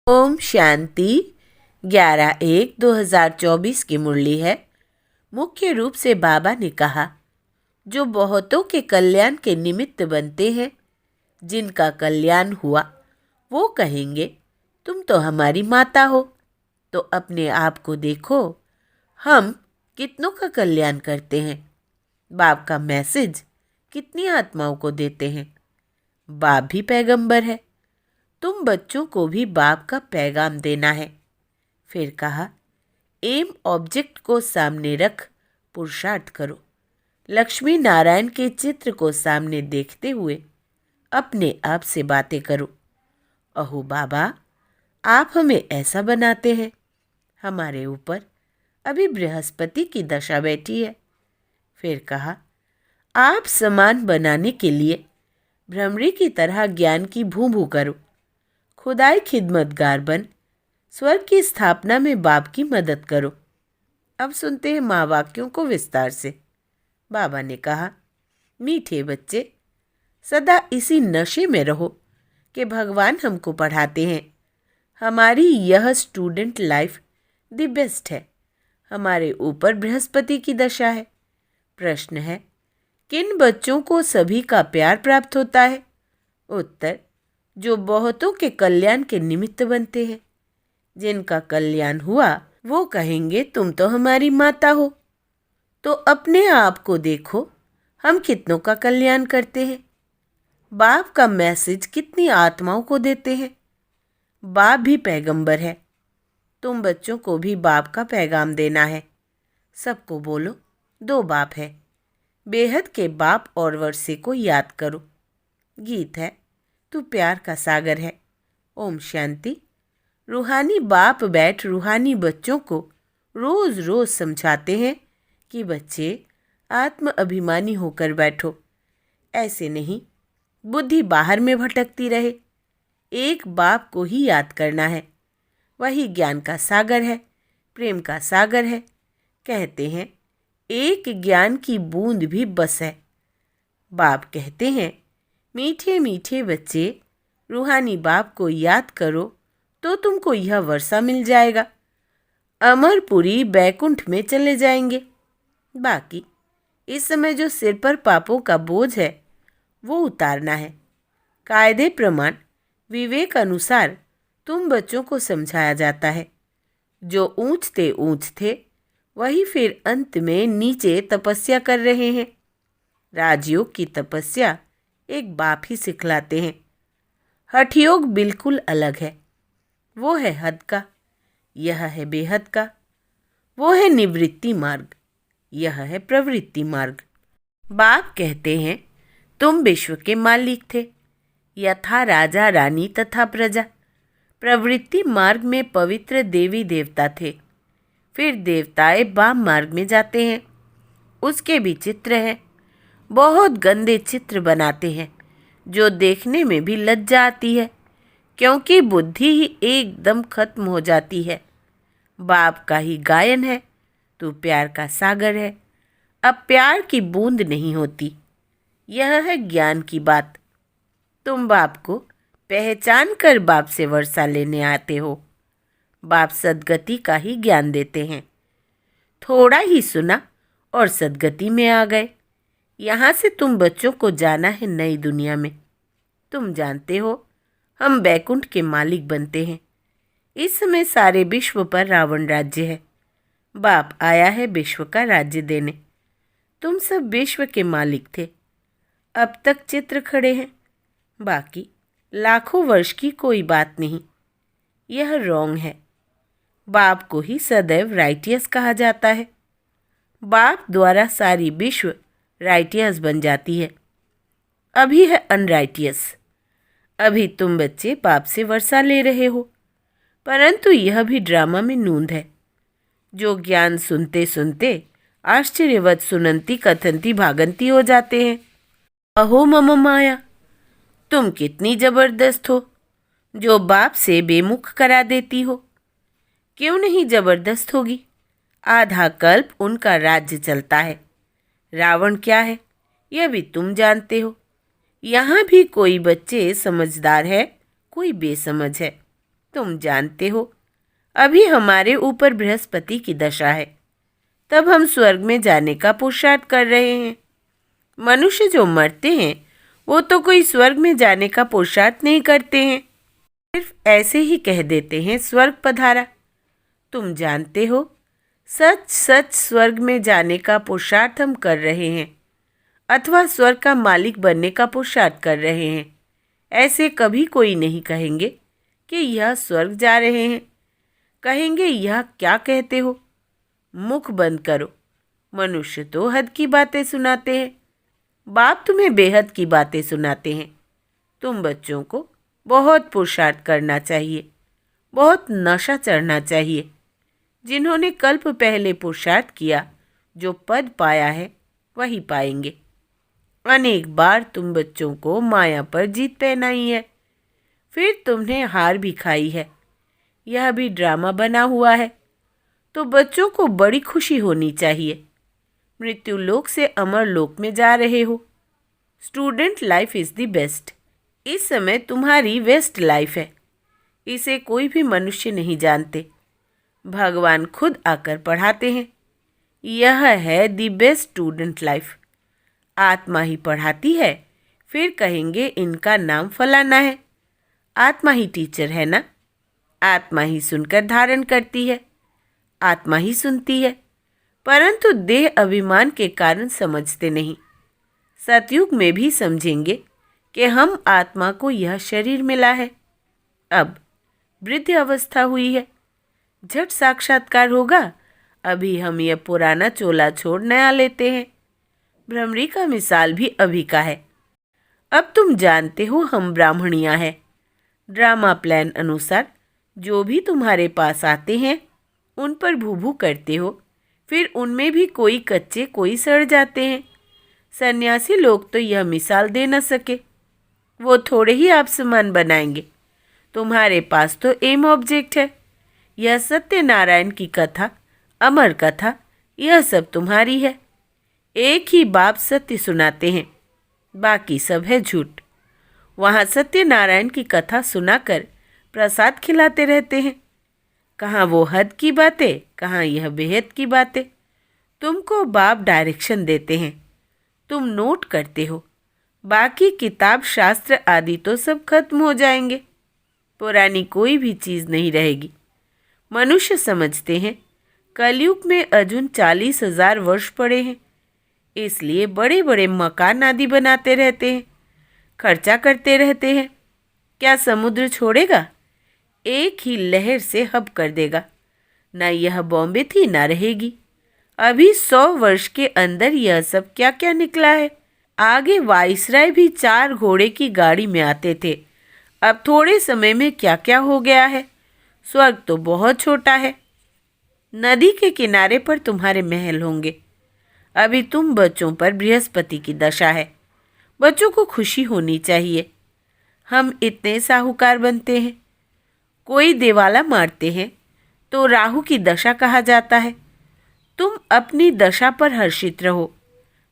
ओम शांति। 11/1/2024 की मुरली है। मुख्य रूप से बाबा ने कहा, जो बहुतों के कल्याण के निमित्त बनते हैं, जिनका कल्याण हुआ, वो कहेंगे तुम तो हमारी माता हो। तो अपने आप को देखो, हम कितनों का कल्याण करते हैं। बाप का मैसेज कितनी आत्माओं को देते हैं। बाप भी पैगंबर है, तुम बच्चों को भी बाप का पैगाम देना है। फिर कहा, एम ऑब्जेक्ट को सामने रख पुरुषार्थ करो। लक्ष्मी नारायण के चित्र को सामने देखते हुए अपने आप से बातें करो। अहो बाबा, आप हमें ऐसा बनाते हैं। हमारे ऊपर अभी बृहस्पति की दशा बैठी है। फिर कहा, आप समान बनाने के लिए भ्रमरी की तरह ज्ञान की भू भू करो। खुदाई खिदमतगार बन स्वर्ग की स्थापना में बाप की मदद करो। अब सुनते हैं माँ वाक्यों को विस्तार से। बाबा ने कहा, मीठे बच्चे, सदा इसी नशे में रहो कि भगवान हमको पढ़ाते हैं। हमारी यह स्टूडेंट लाइफ द बेस्ट है। हमारे ऊपर बृहस्पति की दशा है। प्रश्न है, किन बच्चों को सभी का प्यार प्राप्त होता है? उत्तर, जो बहुतों के कल्याण के निमित्त बनते हैं। जिनका कल्याण हुआ, वो कहेंगे तुम तो हमारी माता हो। तो अपने आप को देखो, हम कितनों का कल्याण करते हैं। बाप का मैसेज कितनी आत्माओं को देते हैं। बाप भी पैगंबर है, तुम बच्चों को भी बाप का पैगाम देना है। सबको बोलो, दो बाप है। बेहद के बाप और वर्षे को याद करो। गीत है, तू प्यार का सागर है। ओम शांति। रूहानी बाप बैठ रूहानी बच्चों को रोज़ रोज़ समझाते हैं कि बच्चे आत्म अभिमानी होकर बैठो। ऐसे नहीं बुद्धि बाहर में भटकती रहे। एक बाप को ही याद करना है। वही ज्ञान का सागर है, प्रेम का सागर है। कहते हैं एक ज्ञान की बूंद भी बस है। बाप कहते हैं, मीठे मीठे बच्चे, रूहानी बाप को याद करो तो तुमको यह वर्षा मिल जाएगा। अमरपुरी बैकुंठ में चले जाएंगे। बाकी इस समय जो सिर पर पापों का बोझ है, वो उतारना है। कायदे प्रमाण विवेक अनुसार तुम बच्चों को समझाया जाता है। जो ऊंच थे वही फिर अंत में नीचे तपस्या कर रहे हैं। राजयोग की तपस्या एक बाप ही सिखलाते हैं। हठ योग बिल्कुल अलग है। वो है हद का, यह है बेहद का। वो है निवृत्ति मार्ग, यह है प्रवृत्ति मार्ग। बाप कहते हैं, तुम विश्व के मालिक थे, यथा राजा रानी तथा प्रजा। प्रवृत्ति मार्ग में पवित्र देवी देवता थे। फिर देवताएं वाम मार्ग में जाते हैं। उसके भी चित्र हैं। बहुत गंदे चित्र बनाते हैं, जो देखने में भी लज्जा आती है, क्योंकि बुद्धि ही एकदम खत्म हो जाती है। बाप का ही गायन है, तू प्यार का सागर है। अब प्यार की बूंद नहीं होती। यह है ज्ञान की बात। तुम बाप को पहचान कर बाप से वर्षा लेने आते हो। बाप सद्गति का ही ज्ञान देते हैं। थोड़ा ही सुना और सद्गति में आ गए। यहाँ से तुम बच्चों को जाना है नई दुनिया में। तुम जानते हो, हम बैकुंठ के मालिक बनते हैं। इस समय सारे विश्व पर रावण राज्य है। बाप आया है विश्व का राज्य देने। तुम सब विश्व के मालिक थे। अब तक चित्र खड़े हैं। बाकी लाखों वर्ष की कोई बात नहीं। यह रॉन्ग है। बाप को ही सदैव राइटियस कहा जाता है। बाप द्वारा सारी विश्व राइटियस बन जाती है। अभी है अनराइटियस। अभी तुम बच्चे बाप से वर्षा ले रहे हो, परंतु यह भी ड्रामा में नूंद है। जो ज्ञान सुनते सुनते आश्चर्यवत सुनंती कथंती भागंती हो जाते हैं। अहो मम माया, तुम कितनी जबरदस्त हो, जो बाप से बेमुख करा देती हो। क्यों नहीं जबरदस्त होगी? आधा कल्प उनका राज्य चलता है। रावण क्या है, यह भी तुम जानते हो। यहाँ भी कोई बच्चे समझदार है, कोई बेसमझ है। तुम जानते हो, अभी हमारे ऊपर बृहस्पति की दशा है, तब हम स्वर्ग में जाने का पुरुषार्थ कर रहे हैं। मनुष्य जो मरते हैं वो तो कोई स्वर्ग में जाने का पुरुषार्थ नहीं करते हैं, सिर्फ ऐसे ही कह देते हैं स्वर्ग पधारा। तुम जानते हो, सच सच स्वर्ग में जाने का पुरुषार्थ हम कर रहे हैं, अथवा स्वर्ग का मालिक बनने का पुरुषार्थ कर रहे हैं। ऐसे कभी कोई नहीं कहेंगे कि यह स्वर्ग जा रहे हैं। कहेंगे यह क्या कहते हो, मुख बंद करो। मनुष्य तो हद की बातें सुनाते हैं, बाप तुम्हें बेहद की बातें सुनाते हैं। तुम बच्चों को बहुत पुरुषार्थ करना चाहिए, बहुत नशा चढ़ना चाहिए। जिन्होंने कल्प पहले पुरुषार्थ किया, जो पद पाया है वही पाएंगे। अनेक बार तुम बच्चों को माया पर जीत पहनाई है, फिर तुमने हार भी खाई है। यह भी ड्रामा बना हुआ है, तो बच्चों को बड़ी खुशी होनी चाहिए। मृत्यु लोक से अमर लोक में जा रहे हो। Student life is the best. इस समय तुम्हारी वेस्ट लाइफ है। इसे कोई भी मनुष्य नहीं जानते, भगवान खुद आकर पढ़ाते हैं। यह है द बेस्ट स्टूडेंट लाइफ। आत्मा ही पढ़ाती है, फिर कहेंगे इनका नाम फलाना है। आत्मा ही टीचर है ना। आत्मा ही सुनकर धारण करती है, आत्मा ही सुनती है, परंतु देह अभिमान के कारण समझते नहीं। सतयुग में भी समझेंगे कि हम आत्मा को यह शरीर मिला है। अब वृद्ध अवस्था हुई है, झट साक्षात्कार होगा। अभी हम यह पुराना चोला छोड़ नया लेते हैं। भ्रमरी का मिसाल भी अभी का है। अब तुम जानते हो हम ब्राह्मणियाँ हैं। ड्रामा प्लान अनुसार जो भी तुम्हारे पास आते हैं उन पर भूभू करते हो, फिर उनमें भी कोई कच्चे कोई सड़ जाते हैं। सन्यासी लोग तो यह मिसाल दे न सके, वो थोड़े ही आप समान बनाएंगे। तुम्हारे पास तो एम ऑब्जेक्ट है। यह सत्यनारायण की कथा, अमर कथा, यह सब तुम्हारी है। एक ही बाप सत्य सुनाते हैं, बाकी सब है झूठ। वहाँ सत्यनारायण की कथा सुनाकर प्रसाद खिलाते रहते हैं। कहाँ वो हद की बातें, कहाँ यह बेहद की बातें। तुमको बाप डायरेक्शन देते हैं, तुम नोट करते हो। बाकी किताब शास्त्र आदि तो सब खत्म हो जाएंगे, पुरानी कोई भी चीज़ नहीं रहेगी। मनुष्य समझते हैं कलयुग में अजुन 40,000 वर्ष पड़े हैं, इसलिए बड़े बड़े मकान आदि बनाते रहते हैं, खर्चा करते रहते हैं। क्या समुद्र छोड़ेगा? एक ही लहर से हब कर देगा। ना यह बॉम्बे थी ना रहेगी। अभी 100 वर्ष के अंदर यह सब क्या क्या निकला है। आगे वाइसराय भी 4 घोड़े की गाड़ी में आते थे, अब थोड़े समय में क्या क्या हो गया है। स्वर्ग तो बहुत छोटा है। नदी के किनारे पर तुम्हारे महल होंगे। अभी तुम बच्चों पर बृहस्पति की दशा है। बच्चों को खुशी होनी चाहिए। हम इतने साहूकार बनते हैं। कोई दिवाला मारते हैं तो राहु की दशा कहा जाता है। तुम अपनी दशा पर हर्षित रहो।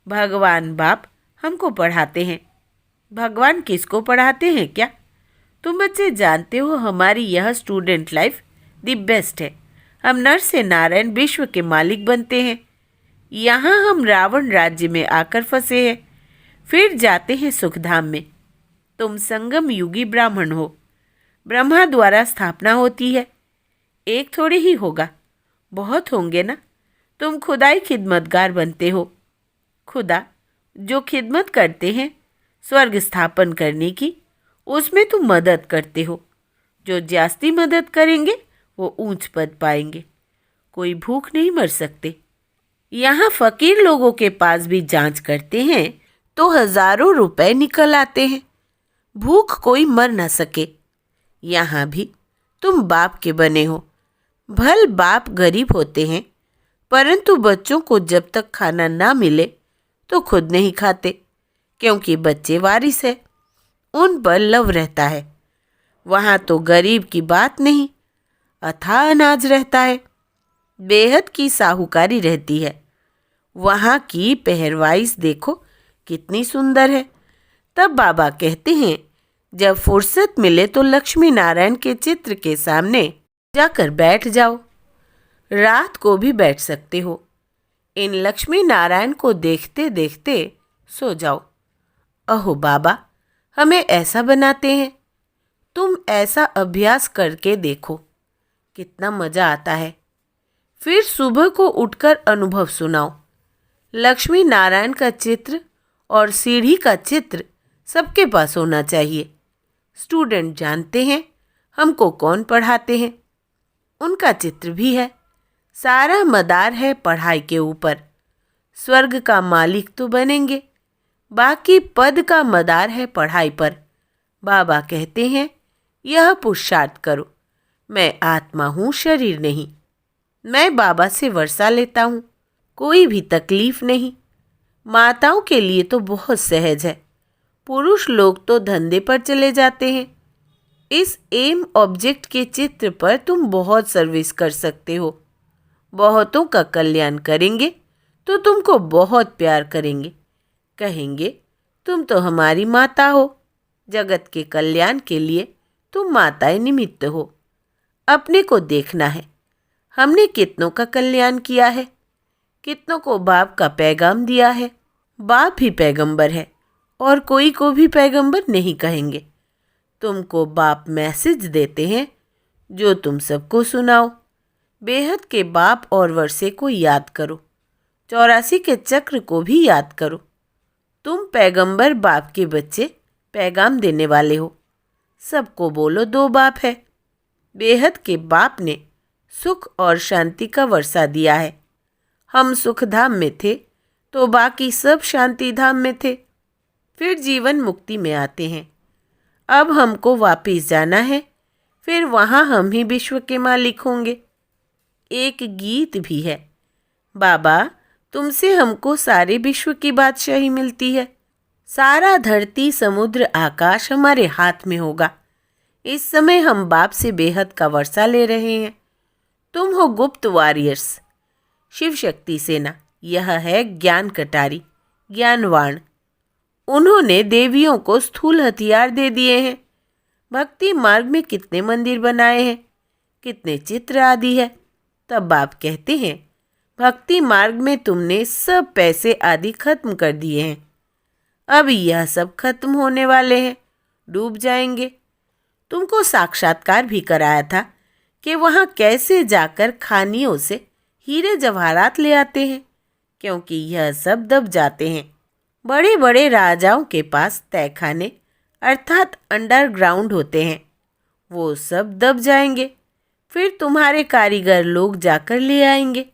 भगवान बाप हमको पढ़ाते हैं। भगवान किसको पढ़ाते हैं क्या? तुम बच्चे जानते हो हमारी यह स्टूडेंट लाइफ द बेस्ट है। हम नर से नारायण विश्व के मालिक बनते हैं। यहाँ हम रावण राज्य में आकर फंसे हैं, फिर जाते हैं सुखधाम में। तुम संगम युगी ब्राह्मण हो। ब्रह्मा द्वारा स्थापना होती है। एक थोड़ी ही होगा, बहुत होंगे ना। तुम खुदाई खिदमतगार बनते हो। खुदा जो खिदमत करते हैं स्वर्ग स्थापन करने की, उसमें तुम मदद करते हो। जो जास्ती मदद करेंगे वो ऊंच पद पाएंगे। कोई भूख नहीं मर सकते। यहाँ फकीर लोगों के पास भी जांच करते हैं तो हजारों रुपए निकल आते हैं। भूख कोई मर न सके। यहाँ भी तुम बाप के बने हो। भल बाप गरीब होते हैं, परंतु बच्चों को जब तक खाना ना मिले तो खुद नहीं खाते, क्योंकि बच्चे वारिस है, उन पर लव रहता है। वहाँ तो गरीब की बात नहीं, अथाह अनाज रहता है, बेहद की साहूकारी रहती है। वहाँ की पहरवाइश देखो कितनी सुंदर है। तब बाबा कहते हैं जब फुर्सत मिले तो लक्ष्मी नारायण के चित्र के सामने जाकर बैठ जाओ। रात को भी बैठ सकते हो। इन लक्ष्मी नारायण को देखते देखते सो जाओ। अहो बाबा, हमें ऐसा बनाते हैं। तुम ऐसा अभ्यास करके देखो, कितना मज़ा आता है। फिर सुबह को उठकर अनुभव सुनाओ। लक्ष्मी नारायण का चित्र और सीढ़ी का चित्र सबके पास होना चाहिए। स्टूडेंट जानते हैं हमको कौन पढ़ाते हैं। उनका चित्र भी है। सारा मदार है पढ़ाई के ऊपर। स्वर्ग का मालिक तो बनेंगे, बाकी पद का मदार है पढ़ाई पर। बाबा कहते हैं यह पुरुषार्थ करो। मैं आत्मा हूँ, शरीर नहीं। मैं बाबा से वर्षा लेता हूँ, कोई भी तकलीफ नहीं। माताओं के लिए तो बहुत सहज है। पुरुष लोग तो धंधे पर चले जाते हैं। इस एम ऑब्जेक्ट के चित्र पर तुम बहुत सर्विस कर सकते हो। बहुतों का कल्याण करेंगे तो तुमको बहुत प्यार करेंगे। कहेंगे तुम तो हमारी माता हो। जगत के कल्याण के लिए तुम माताएं निमित्त हो। अपने को देखना है, हमने कितनों का कल्याण किया है, कितनों को बाप का पैगाम दिया है। बाप ही पैगंबर है और कोई को भी पैगंबर नहीं कहेंगे। तुमको बाप मैसेज देते हैं जो तुम सबको सुनाओ। बेहद के बाप और वर्षे को याद करो। 84 के चक्र को भी याद करो। तुम पैगंबर बाप के बच्चे, पैगाम देने वाले हो। सबको बोलो दो बाप है। बेहद के बाप ने सुख और शांति का वर्षा दिया है। हम सुख धाम में थे तो बाकी सब शांति धाम में थे। फिर जीवन मुक्ति में आते हैं। अब हमको वापिस जाना है, फिर वहाँ हम ही विश्व के मालिक होंगे। एक गीत भी है, बाबा तुमसे हमको सारे विश्व की बादशाही मिलती है। सारा धरती समुद्र आकाश हमारे हाथ में होगा। इस समय हम बाप से बेहद का वर्षा ले रहे हैं। तुम हो गुप्त वॉरियर्स, शिव शक्ति सेना। यह है ज्ञान कटारी, ज्ञानवाण। उन्होंने देवियों को स्थूल हथियार दे दिए हैं। भक्ति मार्ग में कितने मंदिर बनाए हैं, कितने चित्र आदि है। तब बाप कहते हैं भक्ति मार्ग में तुमने सब पैसे आदि खत्म कर दिए हैं। अब यह सब खत्म होने वाले हैं, डूब जाएंगे। तुमको साक्षात्कार भी कराया था कि वहाँ कैसे जाकर खानियों से हीरे जवाहरात ले आते हैं, क्योंकि यह सब दब जाते हैं। बड़े बड़े राजाओं के पास तहखाने अर्थात अंडरग्राउंड होते हैं, वो सब दब जाएंगे। फिर तुम्हारे कारीगर लोग जाकर ले आएंगे।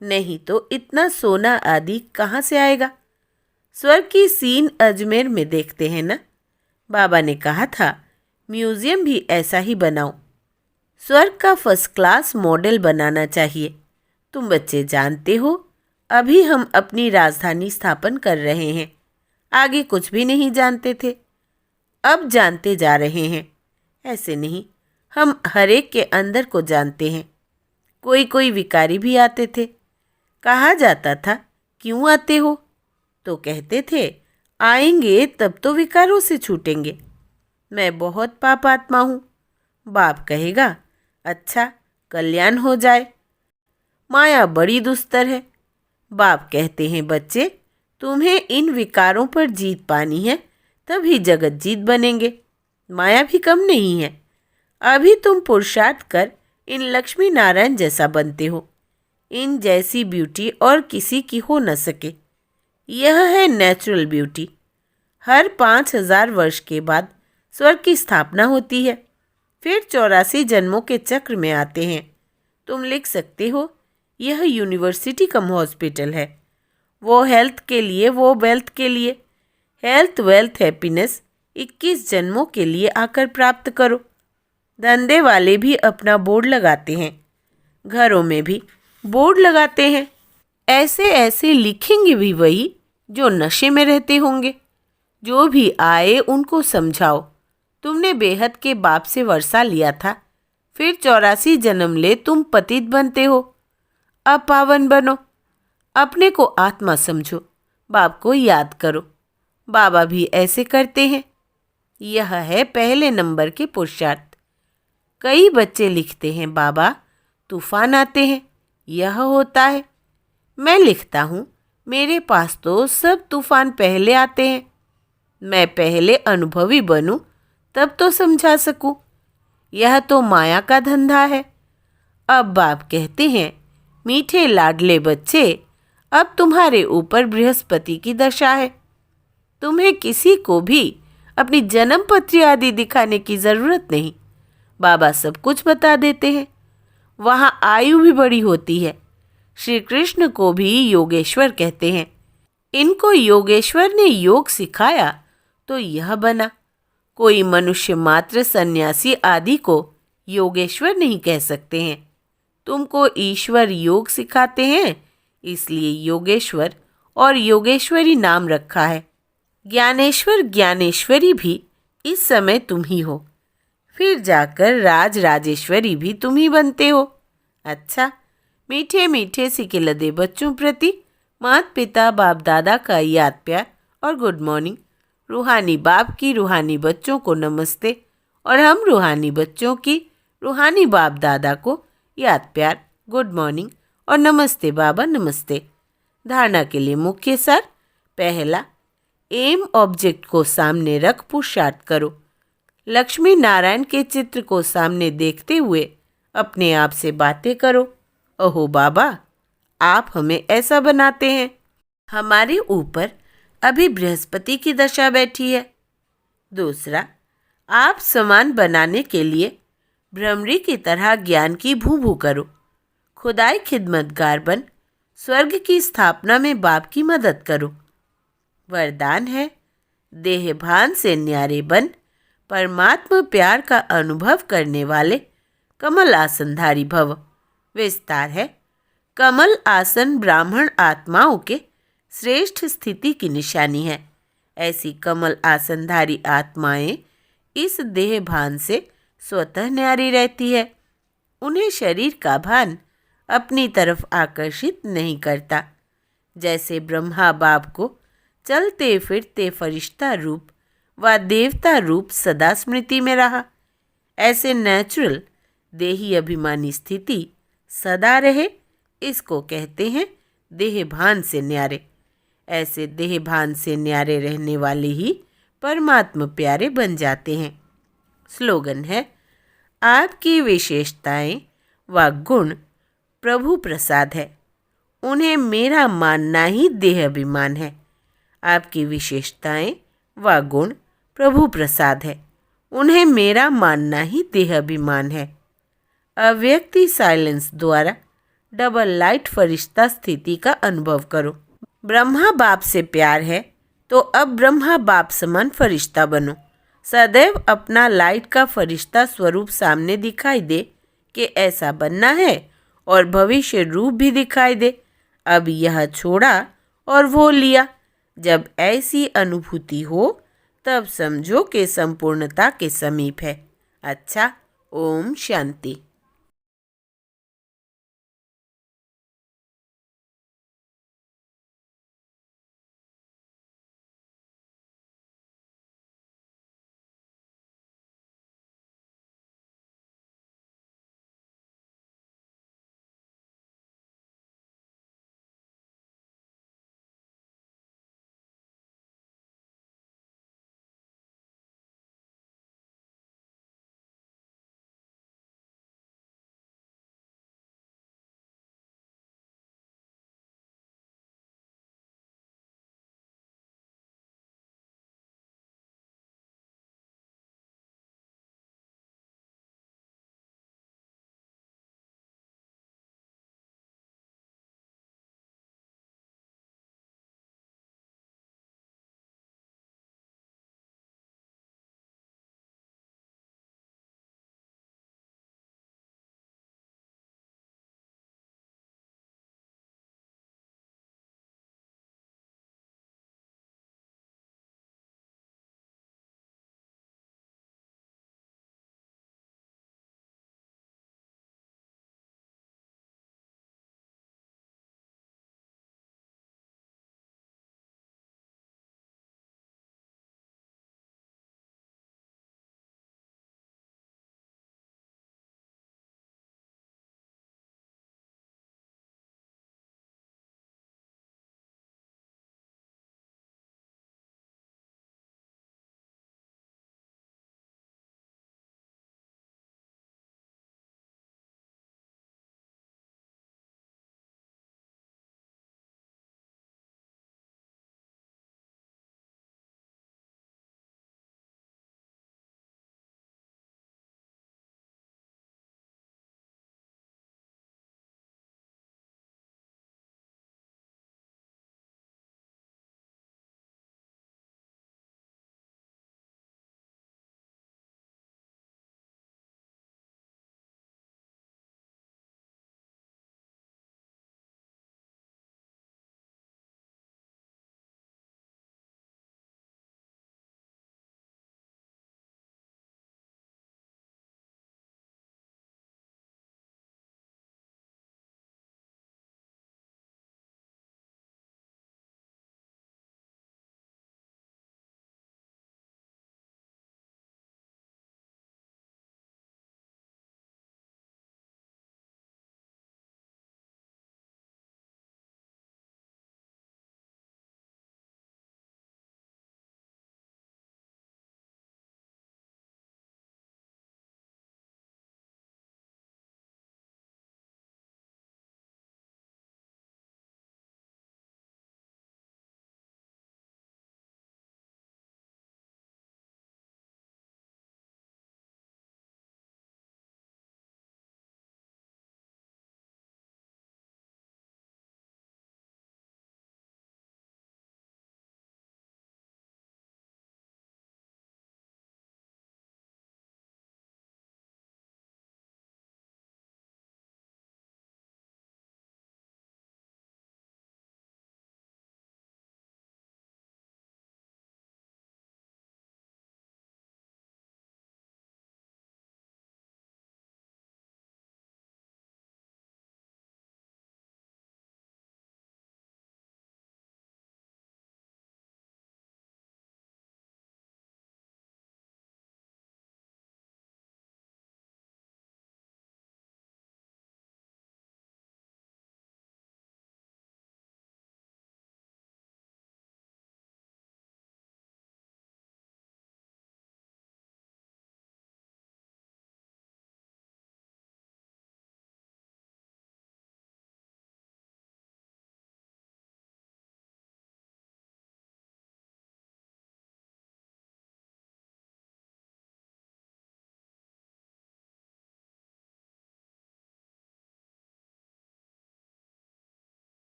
नहीं तो इतना सोना आदि कहाँ से आएगा। स्वर्ग की सीन अजमेर में देखते हैं ना। बाबा ने कहा था म्यूजियम भी ऐसा ही बनाओ। स्वर्ग का फर्स्ट क्लास मॉडल बनाना चाहिए। तुम बच्चे जानते हो अभी हम अपनी राजधानी स्थापन कर रहे हैं। आगे कुछ भी नहीं जानते थे, अब जानते जा रहे हैं। ऐसे नहीं, हम हर एक के अंदर को जानते हैं। कोई कोई विकारी भी आते थे। कहा जाता था क्यों आते हो, तो कहते थे आएंगे तब तो विकारों से छूटेंगे। मैं बहुत पापात्मा हूँ। बाप कहेगा अच्छा कल्याण हो जाए। माया बड़ी दुस्तर है। बाप कहते हैं बच्चे तुम्हें इन विकारों पर जीत पानी है, तभी जगत जीत बनेंगे। माया भी कम नहीं है। अभी तुम पुरुषार्थ कर इन लक्ष्मी नारायण जैसा बनते हो। इन जैसी ब्यूटी और किसी की हो न सके। यह है नेचुरल ब्यूटी। हर 5000 वर्ष के बाद स्वर्ग की स्थापना होती है। फिर 84 जन्मों के चक्र में आते हैं। तुम लिख सकते हो यह यूनिवर्सिटी कम हॉस्पिटल है। वो हेल्थ के लिए, वो वेल्थ के लिए। हेल्थ वेल्थ हैप्पीनेस 21 जन्मों के लिए आकर प्राप्त करो। धंधे वाले भी अपना बोर्ड लगाते हैं, घरों में भी बोर्ड लगाते हैं। ऐसे ऐसे लिखेंगे भी वही जो नशे में रहते होंगे। जो भी आए उनको समझाओ तुमने बेहद के बाप से वर्षा लिया था, फिर 84 जन्म ले तुम पतित बनते हो। अब पावन बनो। अपने को आत्मा समझो, बाप को याद करो। बाबा भी ऐसे करते हैं। यह है पहले नंबर के पुरुषार्थ। कई बच्चे लिखते हैं, बाबा तूफान आते हैं, यह होता है। मैं लिखता हूँ, मेरे पास तो सब तूफान पहले आते हैं। मैं पहले अनुभवी बनूं तब तो समझा सकूं। यह तो माया का धंधा है। अब बाप कहते हैं, मीठे लाडले बच्चे, अब तुम्हारे ऊपर बृहस्पति की दशा है। तुम्हें किसी को भी अपनी जन्म पत्री आदि दिखाने की जरूरत नहीं। बाबा सब कुछ बता देते हैं। वहाँ आयु भी बड़ी होती है। श्री कृष्ण को भी योगेश्वर कहते हैं। इनको योगेश्वर ने योग सिखाया तो यह बना। कोई मनुष्य मात्र सन्यासी आदि को योगेश्वर नहीं कह सकते हैं। तुमको ईश्वर योग सिखाते हैं, इसलिए योगेश्वर और योगेश्वरी नाम रखा है। ज्ञानेश्वर ज्ञानेश्वरी भी इस समय तुम ही हो। फिर जाकर राज राजेश्वरी भी तुम ही बनते हो। अच्छा, मीठे मीठे सिकिलदे बच्चों प्रति माता पिता बाप दादा का याद प्यार और गुड मॉर्निंग। रूहानी बाप की रूहानी बच्चों को नमस्ते और हम रूहानी बच्चों की रूहानी बाप दादा को याद प्यार, गुड मॉर्निंग और नमस्ते बाबा नमस्ते। धारणा के लिए मुख्य सार। पहला, एम ऑब्जेक्ट को सामने रख पुरुषार्थ करो। लक्ष्मी नारायण के चित्र को सामने देखते हुए अपने आप से बातें करो। ओहो बाबा, आप हमें ऐसा बनाते हैं। हमारे ऊपर अभी बृहस्पति की दशा बैठी है। दूसरा, आप समान बनाने के लिए भ्रमरी की तरह ज्ञान की भू करो। खुदाई खिदमतगार बन स्वर्ग की स्थापना में बाप की मदद करो। वरदान है, देह भान से न्यारे बन परमात्मा प्यार का अनुभव करने वाले कमल आसनधारी भव। विस्तार है, कमल आसन ब्राह्मण आत्माओं के श्रेष्ठ स्थिति की निशानी है। ऐसी कमल आसनधारी आत्माएं इस देह भान से स्वतः न्यारी रहती है। उन्हें शरीर का भान अपनी तरफ आकर्षित नहीं करता। जैसे ब्रह्मा बाप को चलते फिरते फरिश्ता रूप व देवता रूप सदा स्मृति में रहा, ऐसे नेचुरल देही अभिमानी स्थिति सदा रहे, इसको कहते हैं देह भान से न्यारे। ऐसे देह भान से न्यारे रहने वाले ही परमात्मा प्यारे बन जाते हैं। स्लोगन है, आपकी विशेषताएं व गुण प्रभु प्रसाद है, उन्हें मेरा मानना ही देह अभिमान है। आपकी विशेषताएं व गुण प्रभु प्रसाद है, उन्हें मेरा मानना ही देह अभिमान है। अव्यक्ति साइलेंस द्वारा डबल लाइट फरिश्ता स्थिति का अनुभव करो। ब्रह्मा बाप से प्यार है तो अब ब्रह्मा बाप समान फरिश्ता बनो। सदैव अपना लाइट का फरिश्ता स्वरूप सामने दिखाई दे कि ऐसा बनना है और भविष्य रूप भी दिखाई दे। अब यह छोड़ा और वो लिया। जब ऐसी अनुभूति हो तब समझो कि संपूर्णता के समीप है। अच्छा, ओम शांति।